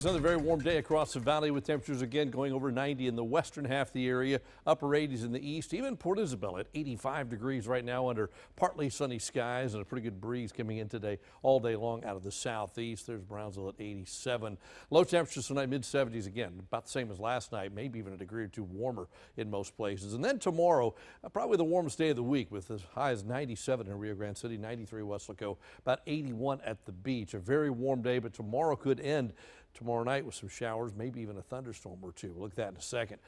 Another very warm day across the valley with temperatures again going over 90 in the western half of the area, upper 80s in the east, even Port Isabel at 85 degrees right now under partly sunny skies and a pretty good breeze coming in today all day long out of the southeast. There's Brownsville at 87. Low temperatures tonight, mid 70s again, about the same as last night, maybe even a degree or two warmer in most places. And then tomorrow, probably the warmest day of the week with as high as 97 in Rio Grande City, 93 Weslaco, about 81 at the beach. A very warm day, but tomorrow could end tomorrow night with some showers, maybe even a thunderstorm or two. We'll look at that in a second.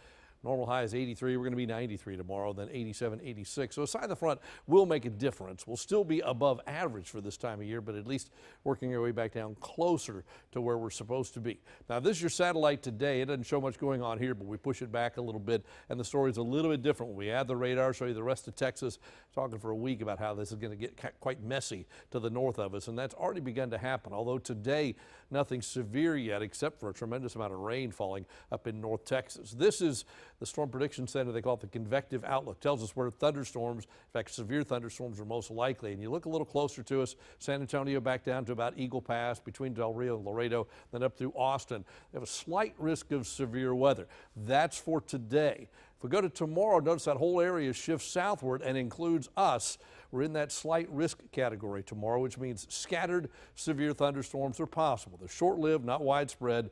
Normal high is 83. We're going to be 93 tomorrow, then 87, 86. So a side of the front will make a difference. We'll still be above average for this time of year, but at least working our way back down closer to where we're supposed to be. Now, this is your satellite today. It doesn't show much going on here, but we push it back a little bit, and the story is a little bit different. When we add the radar, show you the rest of Texas, talking for a week about how this is going to get quite messy to the north of us, and that's already begun to happen. Although today, nothing severe yet, except for a tremendous amount of rain falling up in North Texas. This is the Storm Prediction Center. They call it the convective outlook. Tells us where thunderstorms, in fact, severe thunderstorms are most likely. And you look a little closer to us, San Antonio back down to about Eagle Pass, between Del Rio and Laredo, then up through Austin. They have a slight risk of severe weather. That's for today. If we go to tomorrow, notice that whole area shifts southward and includes us. We're in that slight risk category tomorrow, which means scattered severe thunderstorms are possible. They're short-lived, not widespread.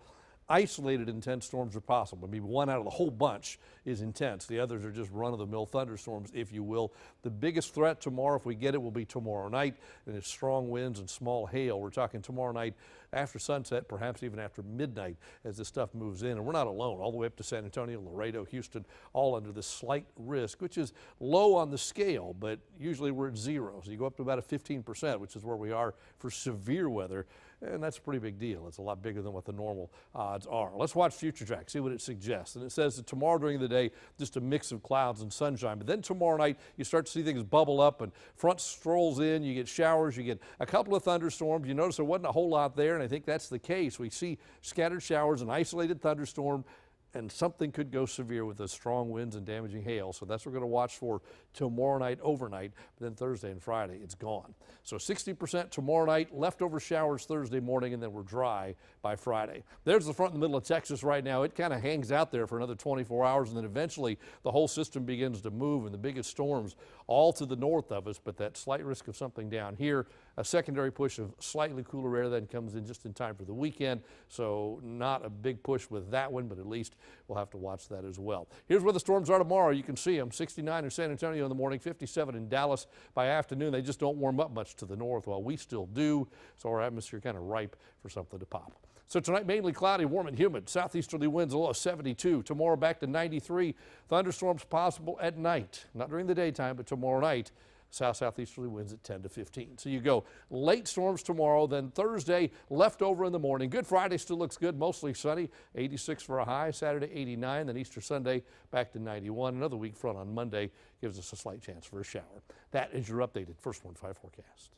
Isolated intense storms are possible. Maybe one out of the whole bunch is intense. The others are just run-of-the-mill thunderstorms, if you will. The biggest threat tomorrow, if we get it, will be tomorrow night, and it's strong winds and small hail. We're talking tomorrow night after sunset, perhaps even after midnight as this stuff moves in. And we're not alone. All the way up to San Antonio, Laredo, Houston, all under this slight risk, which is low on the scale, but usually we're at zero. So you go up to about a 15%, which is where we are for severe weather. And that's a pretty big deal. It's a lot bigger than what the normal odds are. Let's watch Future Track, see what it suggests. And it says that tomorrow during the day, just a mix of clouds and sunshine. But then tomorrow night, you start to see things bubble up and front strolls in. You get showers. You get a couple of thunderstorms. You notice there wasn't a whole lot there, and I think that's the case. We see scattered showers, an isolated thunderstorm, and something could go severe with the strong winds and damaging hail. So that's what we're going to watch for tomorrow night, overnight, but then Thursday and Friday, it's gone. So 60% tomorrow night, leftover showers Thursday morning, and then we're dry by Friday. There's the front in the middle of Texas right now. It kind of hangs out there for another 24 hours, and then eventually the whole system begins to move, and the biggest storms all to the north of us, but that slight risk of something down here. A secondary push of slightly cooler air then comes in just in time for the weekend. So not a big push with that one, but at least we'll have to watch that as well. Here's where the storms are tomorrow. You can see them. 69 in San Antonio in the morning, 57 in Dallas by afternoon. They just don't warm up much to the north, while we still do. So our atmosphere kind of ripe for something to pop. So tonight, mainly cloudy, warm and humid. Southeasterly winds a low of 72. Tomorrow back to 93. Thunderstorms possible at night. Not during the daytime, but tomorrow night. Southeasterly winds at 10 to 15. So you go late storms tomorrow, then Thursday leftover in the morning. Good Friday still looks good, mostly sunny, 86 for a high. Saturday 89, then Easter Sunday back to 91. Another weak front on Monday gives us a slight chance for a shower. That is your updated First Warn 5 forecast.